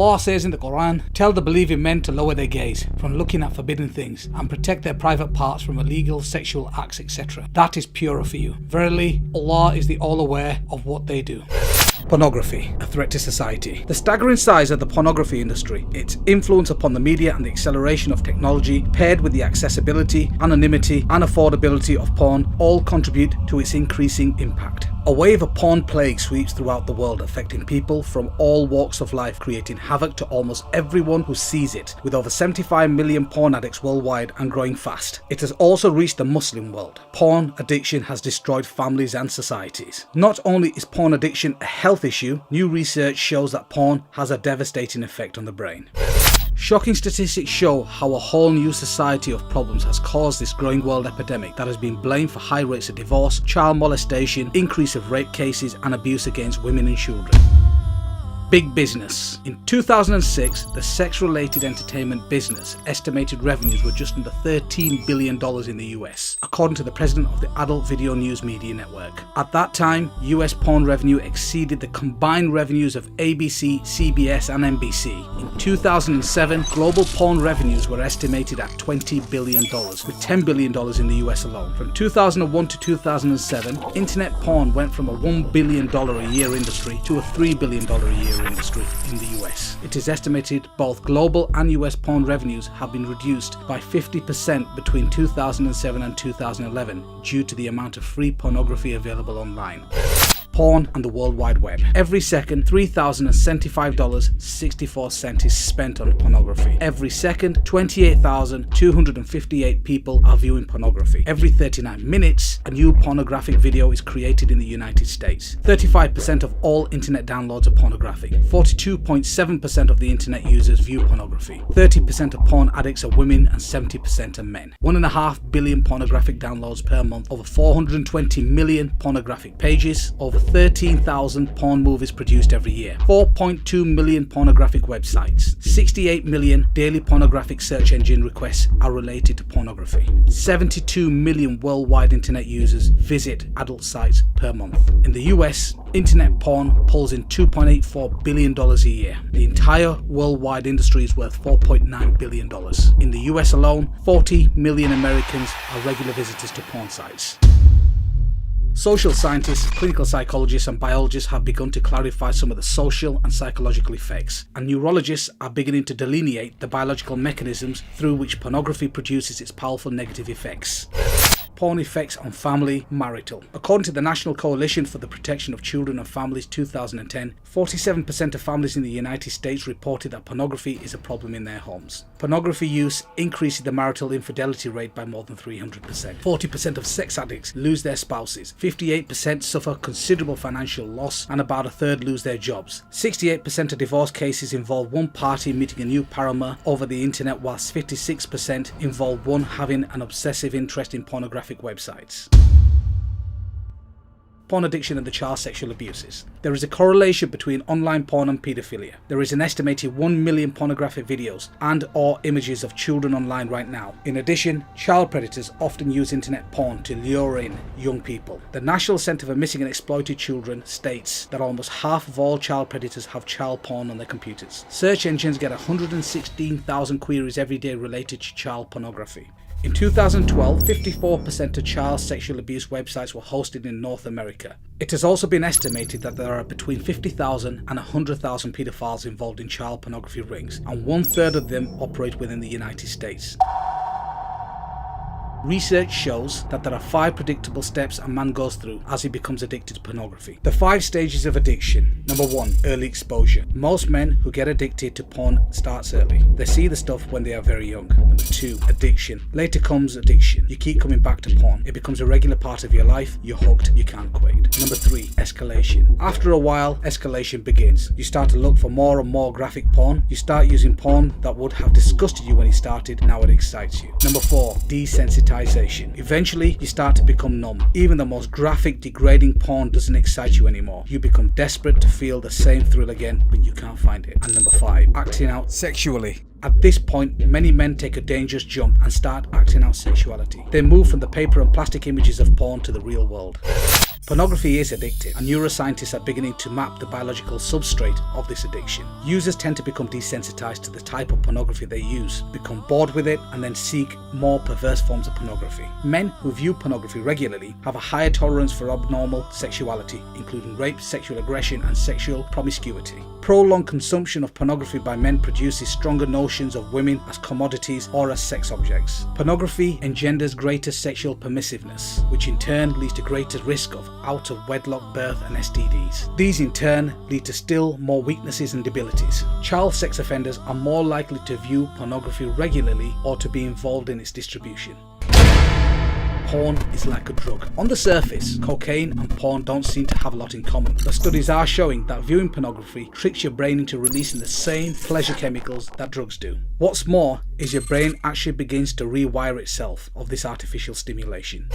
Allah says in the Quran, "Tell the believing men to lower their gaze from looking at forbidden things and protect their private parts from illegal sexual acts, etc. That is purer for you. Verily, Allah is the all-aware of what they do." Pornography, a threat to society. The staggering size of the pornography industry, its influence upon the media and the acceleration of technology, paired with the accessibility, anonymity and affordability of porn, all contribute to its increasing impact. A wave of porn plague sweeps throughout the world, affecting people from all walks of life, creating havoc to almost everyone who sees it, with over 75 million porn addicts worldwide and growing fast. It has also reached the Muslim world. Porn addiction has destroyed families and societies. Not only is porn addiction a health issue, new research shows that porn has a devastating effect on the brain. Shocking statistics show how a whole new society of problems has caused this growing world epidemic that has been blamed for high rates of divorce, child molestation, increase of rape cases and abuse against women and children. Big business. In 2006, the sex-related entertainment business estimated revenues were just under $13 billion in the US, according to the president of the Adult Video News Media Network. At that time, US porn revenue exceeded the combined revenues of ABC, CBS and NBC. In 2007, global porn revenues were estimated at $20 billion, with $10 billion in the US alone. From 2001 to 2007, internet porn went from a $1 billion a year industry to a $3 billion a year industry in the US. It is estimated both global and US porn revenues have been reduced by 50% between 2007 and 2011 due to the amount of free pornography available online. Porn and the World Wide Web. Every second, $3,075.64 is spent on pornography. Every second, 28,258 people are viewing pornography. Every 39 minutes, a new pornographic video is created in the United States. 35% of all internet downloads are pornographic. 42.7% of the internet users view pornography. 30% of porn addicts are women and 70% are men. 1.5 billion pornographic downloads per month. Over 420 million pornographic pages. Over 13,000 porn movies produced every year, 4.2 million pornographic websites, 68 million daily pornographic search engine requests are related to pornography, 72 million worldwide internet users visit adult sites per month. In the US, internet porn pulls in $2.84 billion a year. The entire worldwide industry is worth $4.9 billion. In the US alone, 40 million Americans are regular visitors to porn sites. Social scientists, clinical psychologists and biologists have begun to clarify some of the social and psychological effects, and neurologists are beginning to delineate the biological mechanisms through which pornography produces its powerful negative effects. Porn effects on family, marital. According to the National Coalition for the Protection of Children and Families 2010, 47% of families in the United States reported that pornography is a problem in their homes. Pornography use increases the marital infidelity rate by more than 300%. 40% of sex addicts lose their spouses. 58% suffer considerable financial loss, and about a third lose their jobs. 68% of divorce cases involve one party meeting a new paramour over the internet, whilst 56% involve one having an obsessive interest in pornographic websites. Porn addiction and the child sexual abuses. There is a correlation between online porn and paedophilia. There is an estimated 1 million pornographic videos and or images of children online right now. In addition, child predators often use internet porn to lure in young people. The National Center for Missing and Exploited Children states that almost half of all child predators have child porn on their computers. Search engines get 116,000 queries every day related to child pornography. In 2012, 54% of child sexual abuse websites were hosted in North America. It has also been estimated that there are between 50,000 and 100,000 paedophiles involved in child pornography rings, and 1/3 of them operate within the United States. Research shows that there are 5 predictable steps a man goes through as he becomes addicted to pornography. The 5 stages of addiction. Number 1, early exposure. Most men who get addicted to porn starts early. They see the stuff when they are very young. Number 2, addiction. Later comes addiction. You keep coming back to porn. It becomes a regular part of your life. You're hooked. You can't quit. Number 3, escalation. After a while, escalation begins. You start to look for more and more graphic porn. You start using porn that would have disgusted you when it started. Now it excites you. Number 4, desensitization. Eventually, you start to become numb. Even the most graphic, degrading porn doesn't excite you anymore. You become desperate to feel the same thrill again, but you can't find it. And number 5, acting out sexually. At this point, many men take a dangerous jump and start acting out sexuality. They move from the paper and plastic images of porn to the real world. Pornography is addictive, and neuroscientists are beginning to map the biological substrate of this addiction. Users tend to become desensitized to the type of pornography they use, become bored with it, and then seek more perverse forms of pornography. Men who view pornography regularly have a higher tolerance for abnormal sexuality, including rape, sexual aggression, and sexual promiscuity. Prolonged consumption of pornography by men produces stronger notions of women as commodities or as sex objects. Pornography engenders greater sexual permissiveness, which in turn leads to greater risk of out-of-wedlock birth and STDs. These in turn lead to still more weaknesses and debilities. Child sex offenders are more likely to view pornography regularly or to be involved in its distribution. Porn is like a drug. On the surface, cocaine and porn don't seem to have a lot in common, but studies are showing that viewing pornography tricks your brain into releasing the same pleasure chemicals that drugs do. What's more is your brain actually begins to rewire itself of this artificial stimulation.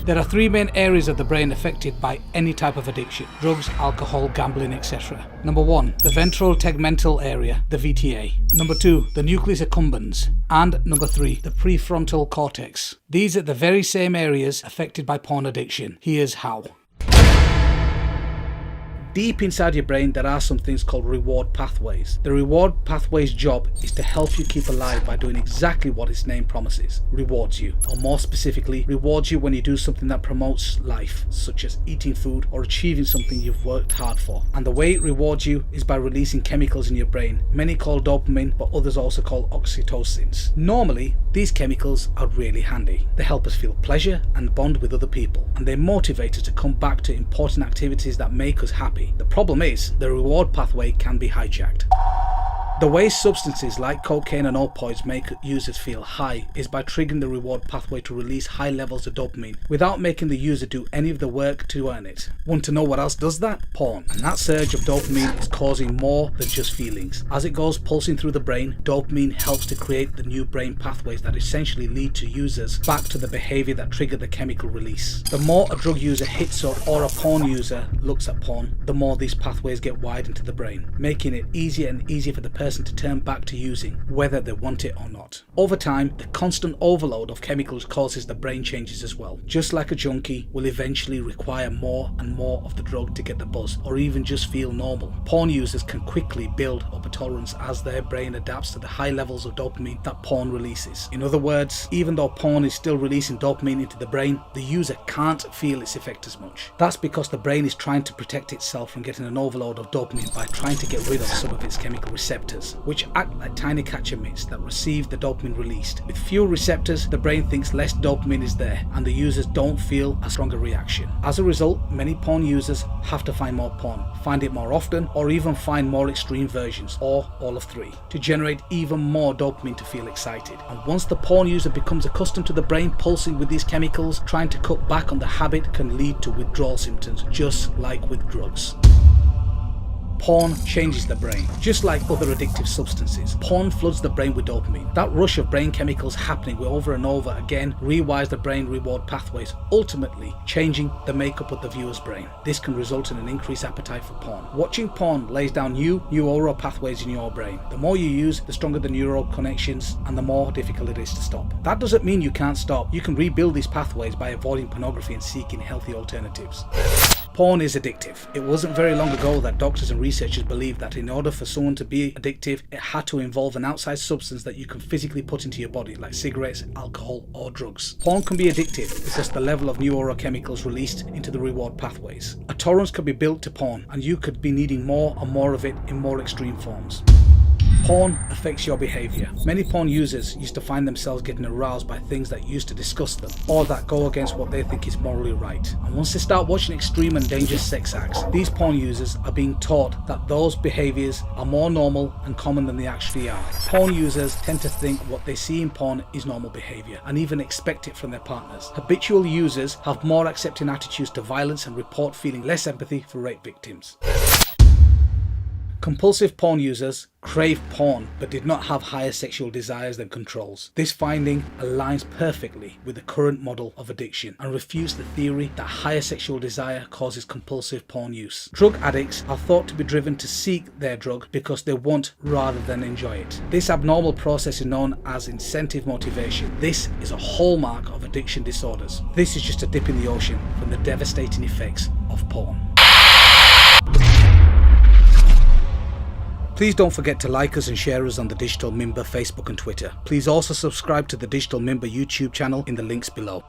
There are three main areas of the brain affected by any type of addiction: drugs, alcohol, gambling, etc. Number 1, the ventral tegmental area, the VTA. Number 2, the nucleus accumbens. And number 3, the prefrontal cortex. These are the very same areas affected by porn addiction. Here's how. Deep inside your brain, there are some things called reward pathways. The reward pathway's job is to help you keep alive by doing exactly what its name promises: rewards you, or more specifically, rewards you when you do something that promotes life, such as eating food or achieving something you've worked hard for. And the way it rewards you is by releasing chemicals in your brain, many call dopamine, but others also call oxytocins. Normally, these chemicals are really handy. They help us feel pleasure and bond with other people, and they motivate us to come back to important activities that make us happy. The problem is, the reward pathway can be hijacked. The way substances like cocaine and opioids make users feel high is by triggering the reward pathway to release high levels of dopamine without making the user do any of the work to earn it. Want to know what else does that? Porn. And that surge of dopamine is causing more than just feelings. As it goes pulsing through the brain, dopamine helps to create the new brain pathways that essentially lead to users back to the behavior that triggered the chemical release. The more a drug user hits up or a porn user looks at porn, the more these pathways get widened to the brain, making it easier and easier for the person to turn back to using, whether they want it or not. Over time, the constant overload of chemicals causes the brain changes as well. Just like a junkie will eventually require more and more of the drug to get the buzz, or even just feel normal. Porn users can quickly build up a tolerance as their brain adapts to the high levels of dopamine that porn releases. In other words, even though porn is still releasing dopamine into the brain, the user can't feel its effect as much. That's because the brain is trying to protect itself from getting an overload of dopamine by trying to get rid of some of its chemical receptors, which act like tiny catcher mitts that receive the dopamine released. With fewer receptors, the brain thinks less dopamine is there, and the users don't feel a stronger reaction. As a result, many porn users have to find more porn, find it more often, or even find more extreme versions, or all of three, to generate even more dopamine to feel excited. And once the porn user becomes accustomed to the brain pulsing with these chemicals, trying to cut back on the habit can lead to withdrawal symptoms, just like with drugs. Porn changes the brain. Just like other addictive substances, porn floods the brain with dopamine. That rush of brain chemicals happening over and over again rewires the brain reward pathways, ultimately changing the makeup of the viewer's brain. This can result in an increased appetite for porn. Watching porn lays down new neural pathways in your brain. The more you use, the stronger the neural connections, and the more difficult it is to stop. That doesn't mean you can't stop. You can rebuild these pathways by avoiding pornography and seeking healthy alternatives. Porn is addictive. It wasn't very long ago that doctors and researchers believed that in order for someone to be addictive, it had to involve an outside substance that you can physically put into your body, like cigarettes, alcohol, or drugs. Porn can be addictive because the level of neurochemicals released into the reward pathways. A tolerance can be built to porn, and you could be needing more and more of it in more extreme forms. Porn affects your behavior. Many porn users used to find themselves getting aroused by things that used to disgust them, or that go against what they think is morally right. And once they start watching extreme and dangerous sex acts, these porn users are being taught that those behaviors are more normal and common than they actually are. Porn users tend to think what they see in porn is normal behavior, and even expect it from their partners. Habitual users have more accepting attitudes to violence and report feeling less empathy for rape victims. Compulsive porn users crave porn but did not have higher sexual desires than controls. This finding aligns perfectly with the current model of addiction and refutes the theory that higher sexual desire causes compulsive porn use. Drug addicts are thought to be driven to seek their drug because they want rather than enjoy it. This abnormal process is known as incentive motivation. This is a hallmark of a addiction disorders. This is just a dip in the ocean from the devastating effects of porn. Please don't forget to like us and share us on the Digital Mimba Facebook and Twitter. Please also subscribe to the Digital Mimba YouTube channel in the links below.